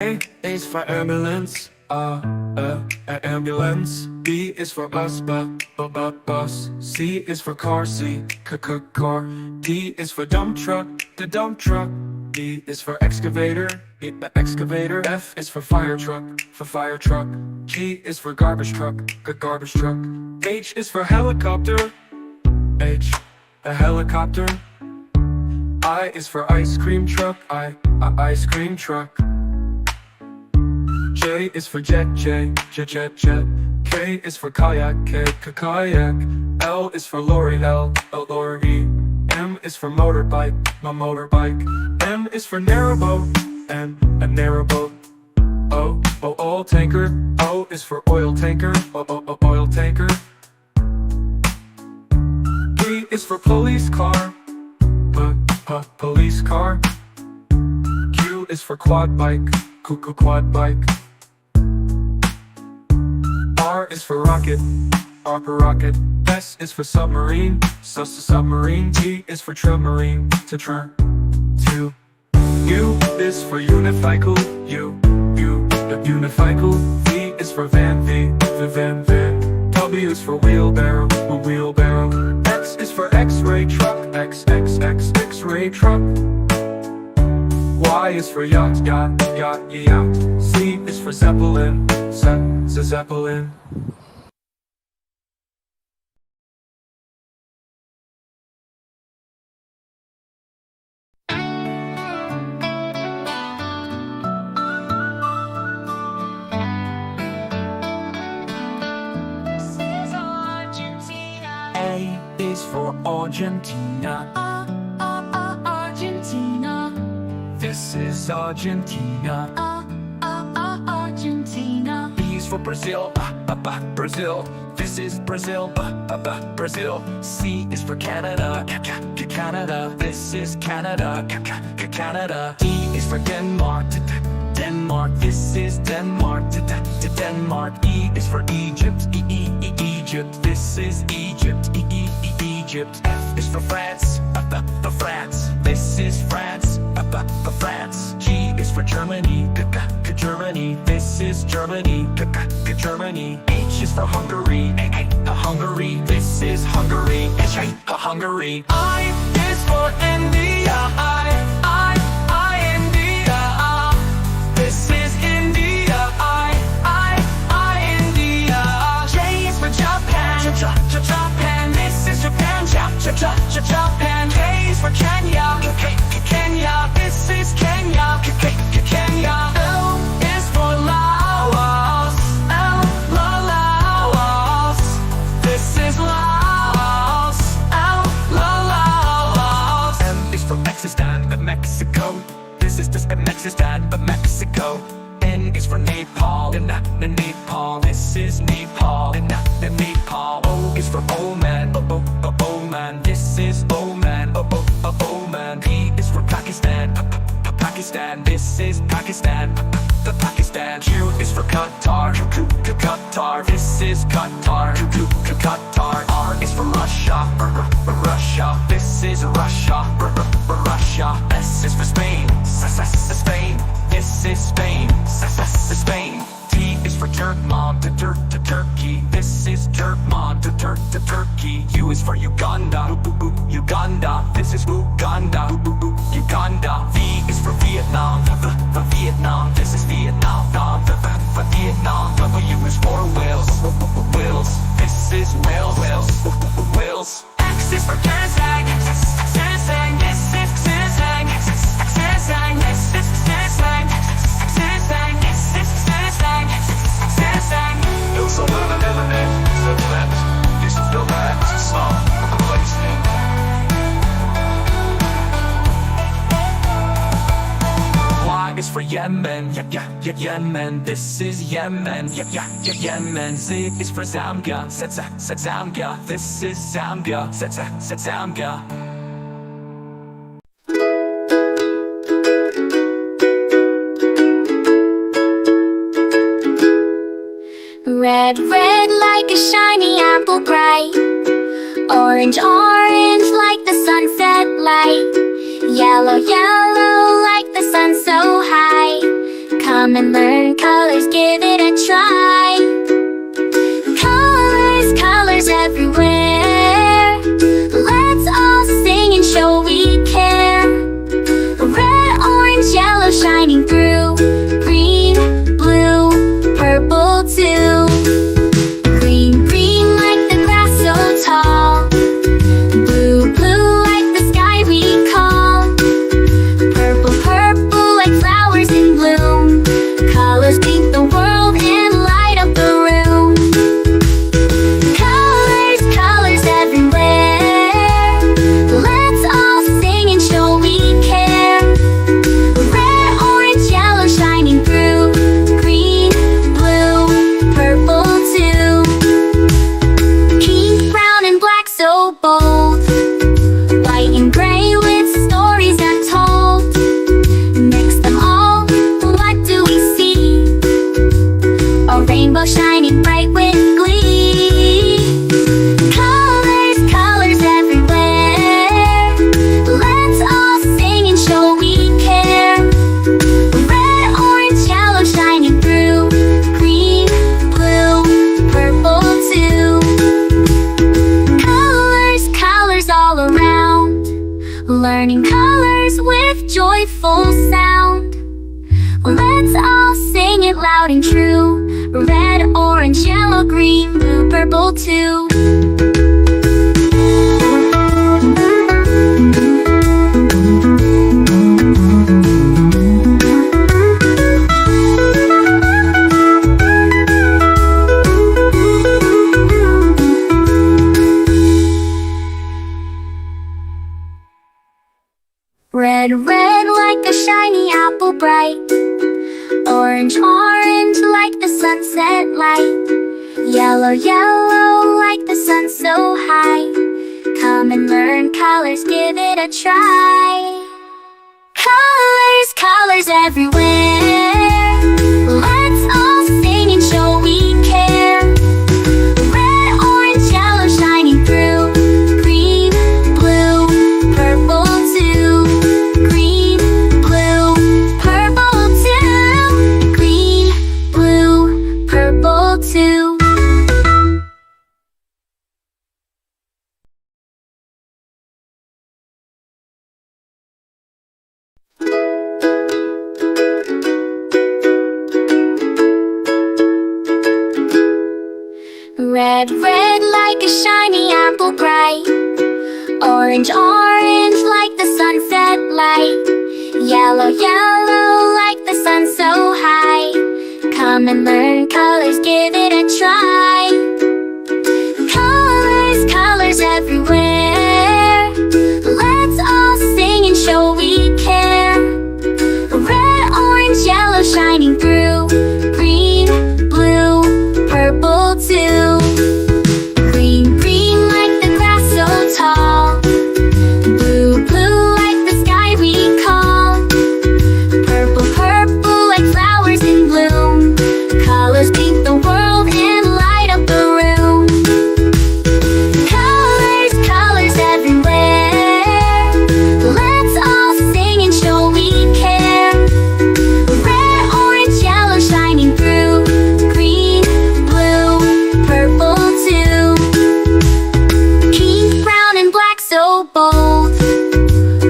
A is for ambulance, ambulance. B is for bus. C is for car, car. D is for dump truck, the dump truck. E is for excavator, excavator. F is for fire truck, G is for garbage truck, garbage truck. H is for helicopter, a helicopter. I is for ice cream truck, ice cream truck. J is for jet. K is for kayak, kayak. L is for lorry, lorry. M is for motorbike, motorbike. N is for narrowboat, a narrowboat. O, oil tanker. O is for oil tanker, oil tanker. P is for police car, police car. Q is for quad bike, quad bike. R is for rocket, rocket. S is for submarine, submarine. T is for submarine, to. U is for unicycle, unicycle. V is for van, van. W is for wheelbarrow, wheelbarrow. X is for X-ray truck, X-ray truck. Y is for yacht, yacht. Z is for zeppelin, zeppelin. A is for Argentina, Argentina. this is Argentina. Argentina. B is for Brazil, Brazil. This is Brazil, Brazil. C is for Canada, Canada. This is Canada, Canada. D is for Denmark, Denmark. This is Denmark, Denmark. E is for Egypt, Egypt. This is Egypt, Egypt. F is for France, France. This is France, France. G is for Germany, Germany. This is Germany, Germany. H is for Hungary, Hungary. This is Hungary, Hungary. I is for India, India. This is India, India. J is for Japan, Japan. This is Japan, Japan. K is for Kenya, Kenya. This is Kenya, Kenya. L is for Laos, Laos. This is Laos, Laos. M is for Pakistan, Mexico. This is just Pakistan, Mexico. N is for Nepal, Nepal. This is Nepal, Nepal. O is for Oman, Oman. This is Oman, Oman. P is for Pakistan, Pakistan. This is Pakistan, Pakistan. Q is for Qatar, Qatar. This is Qatar, Qatar. R is for Russia, Russia. This is Russia, Russia. S is for Spain, Spain. This is Spain, Spain. T is for Turkmen, Turkey. This is Turkmen, Turkey. U is for Uganda, Uganda. This is Uganda, Uganda. V is for Vietnam, Vietnam. This is Vietnam, Vietnam. W is for Wales, Wales. This is Wales, Wales. X is for Kazakh, Kazakh. This is Kazakh, Kazakh. This is Kazakh, Kazakh. This is Kazakh, Kazakh. It's a little bit, this is the last song of the place name. Y is for Yemen, Yemen. This is Yemen, Yemen. Z is for Zambia, Zambia. This is Zambia, Zambia. Red, red like a shiny apple bright. Orange, orange like the sunset light. Yellow, yellow like the sun so high. Come and learn colors, give it a try. Colors, colors everywhere. Let's all sing and show we care. Red, orange, yellow shining through. Green, blue, purple too. Green, green like the grass so tall. Blue, blue like the sky we call. Purple, purple like flowers in bloom. Colors paint the world and light up the room. Colors, colors everywhere. Let's all sing and show we care. Red, orange, yellow shining through. Green, blue, purple too. Pink, brown and black so bold. White and gray with stories untold. Mix them all, what do we see? A rainbow shining bright with glee. Colors, colors everywhere. Let's all sing and show we care. Red, orange, yellow shining through. Green, blue, purple too. Colors, colors all around. Learning colors with joyful sound. Let's all sing it loud and true. Red, orange, yellow, green, blue, purple too. Red, red like a shiny apple bright. Orange, orange like the sunset light. Yellow, yellow like the sun so high. Come and learn colors, give it a try. Colors, colors everywhere. Let's all sing and show we care. Red, orange, yellow shining through. Green, blue, purple too. Green, blue, purple too. Green, blue, purple too. Red, red like a shiny apple bright. Orange, orange like the sunset light. Yellow, yellow like the sun so high. Come and learn colors, give it a try. Colors, colors everywhere. Let's all sing and show we care. Red, orange, yellow shining through. Green, blue, purple too. Green, green like the grass so tall. Blue, blue like the sky we call. Purple, purple like flowers in bloom. Colors paint the world and light up the room. Colors, colors everywhere. Let's all sing and show we care. Red, orange, yellow shining through. Green, blue, purple too. Pink, brown and black so bold.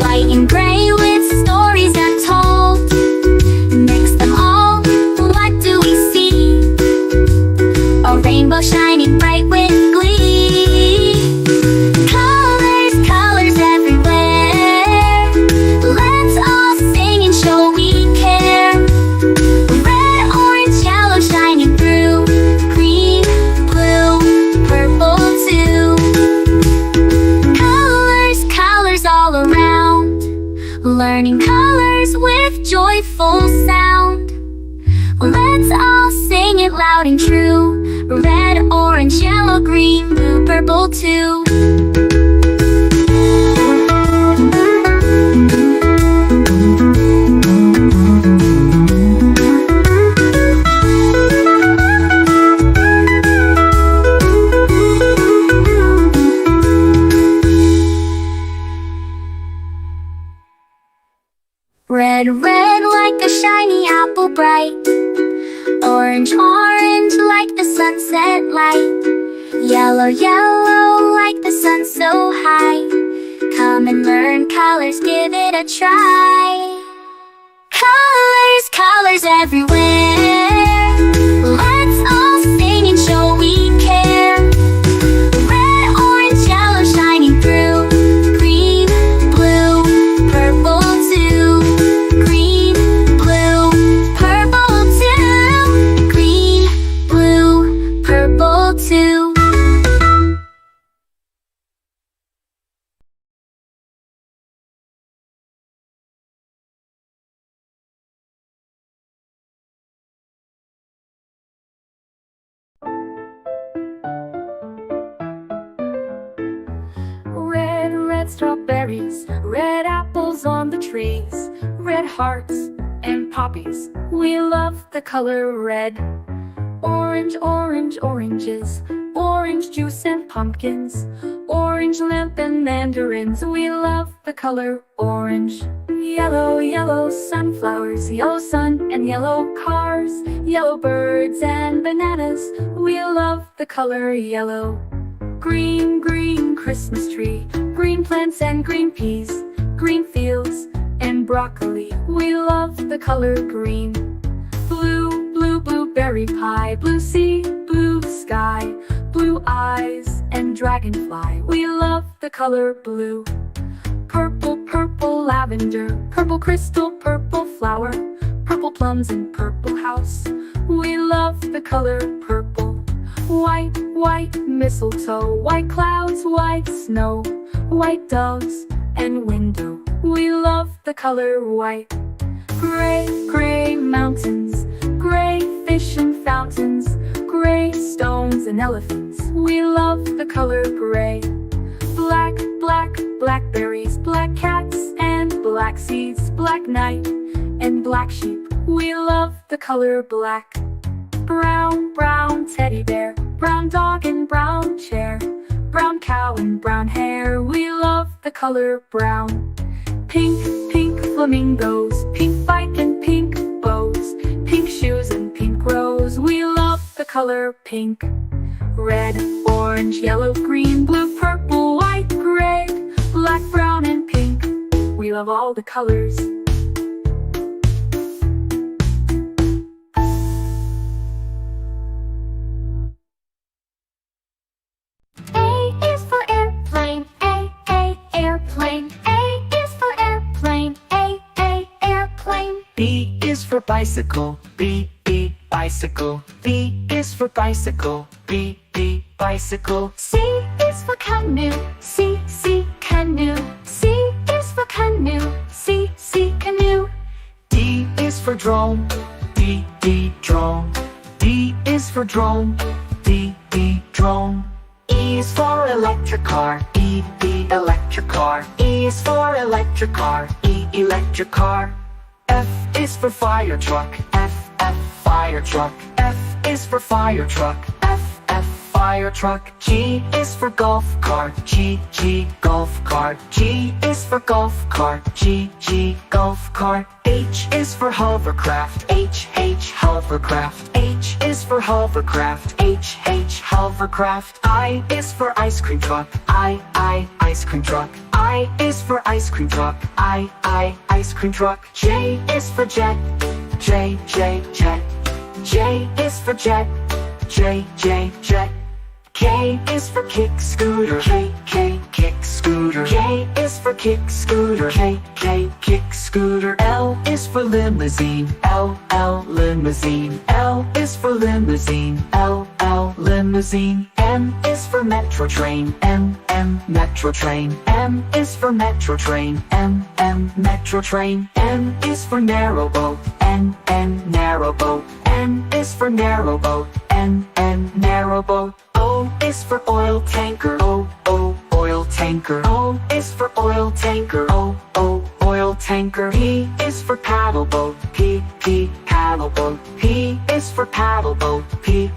White and gray with stories untold. Mix them all, what do we see? A rainbow shining bright with glee. Colors, colors everywhere. Let's all sing and show we care. Red, orange, yellow shining through. Green, blue, purple too. Colors, colors all around. Learning colors with joyful sound. Let's all sing it loud and true. Red, orange, yellow, green, blue, purple too. Red, red like a shiny apple bright. Orange, orange like the sunset light. Yellow, yellow like the sun so high. Come and learn colors, give it a try. Colors, colors everywhere. Let's all sing and show we care. Red, orange, yellow shining through. Green, blue, purple too. Green, blue, purple too. Green, blue, purple too. Red, red strawberries, red apples on the trees, red hearts and poppies. We love the color red. Orange, orange, oranges, orange juice and pumpkins, orange lamp and mandarins. We love the color orange. Yellow, yellow sunflowers, yellow sun and yellow cars, yellow birds and bananas. We love the color yellow. Green, green Christmas tree, green plants and green peas, green fields and broccoli. We love the color green. Blue, blue, blueberry pie, blue sea, blue sky, blue eyes and dragonfly. We love the color blue. Purple, purple lavender, purple crystal, purple flower, purple plums and purple house. We love the color purple. White, white mistletoe, white clouds, white snow, white doves and window. We love the color white. Gray, gray mountains, gray fish and fountains, gray stones and elephants. We love the color gray. Black, black blackberries, black cats and black seeds, black night and black sheep. We love the color black. Brown, brown teddy bear, brown dog and brown chair, brown cow and brown hair. We love the color brown. Pink, pink flamingos, pink bike and pink bows, pink shoes and pink rose. We love the color pink. Red, orange, yellow, green, blue, purple, white, gray, black, brown and pink. We love all the colors. Airplane. A is for airplane. Airplane. B is for bicycle, B, bicycle. B is for bicycle, B, bicycle. C is for canoe. C, canoe. C is for canoe. C, canoe. D is for drone, D, drone. D is for drone, D, drone. E is for electric car, E, electric car. E is for electric car, E, electric car. F is for fire truck, F, fire truck. F is for fire truck, F, fire truck. G is for golf cart, G, golf cart. G is for golf cart, G, golf cart. H is for hovercraft, H, hovercraft. H is for hovercraft, H, hovercraft. I is for ice cream truck, I, ice cream truck. I is for ice cream truck, I, ice cream truck. J is for jet, J, jet. J is for jet, J, jet. K is for kick scooter, K, kick scooter. K is for kick scooter, K, kick scooter. L is for limousine, L, limousine. L is for limousine, L, limousine. M is for metro train, M, metro train. M is for metro train, M, metro train. N is for narrow boat, N, narrow boat. N is for narrow boat, N, narrow boat. O is for oil tanker, O, oil tanker. O is for oil tanker, O, oil tanker. P is for paddle boat. P paddle boat. P is for paddle boat. P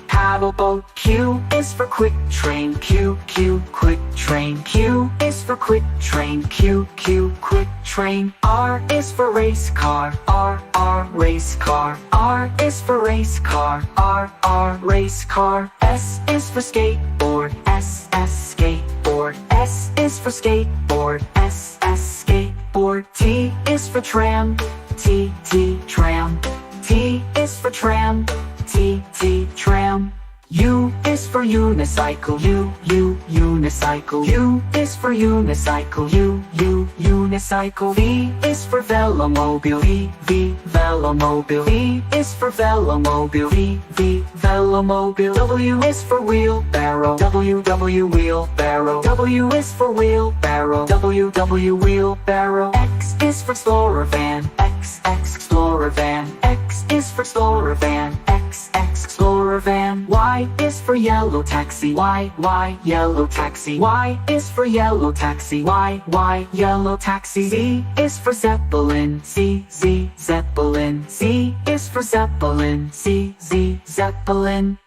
paddle boat. Q is for quick train. Q quick train. Q is for quick train. Q quick train. R is for race car. R race car. R is for race car. R race car. S is for skateboard. S skateboard. S is for skateboard. S skateboard. T is for tram. T tram. T is for tram. T tram. U is for unicycle. U unicycle. U is for unicycle. U unicycle. V is for velomobile. V velomobile. V is for velomobile. V velomobile. W is for wheelbarrow. W wheelbarrow. W is for wheelbarrow. W wheelbarrow. X is for explorer van. X explorer van. X is for explorer van. X explorer van. Y is for yellow taxi. Y yellow taxi. Y is for yellow taxi. Y yellow taxi. Z is for zeppelin. Z zeppelin. Z is for zeppelin. Z zeppelin.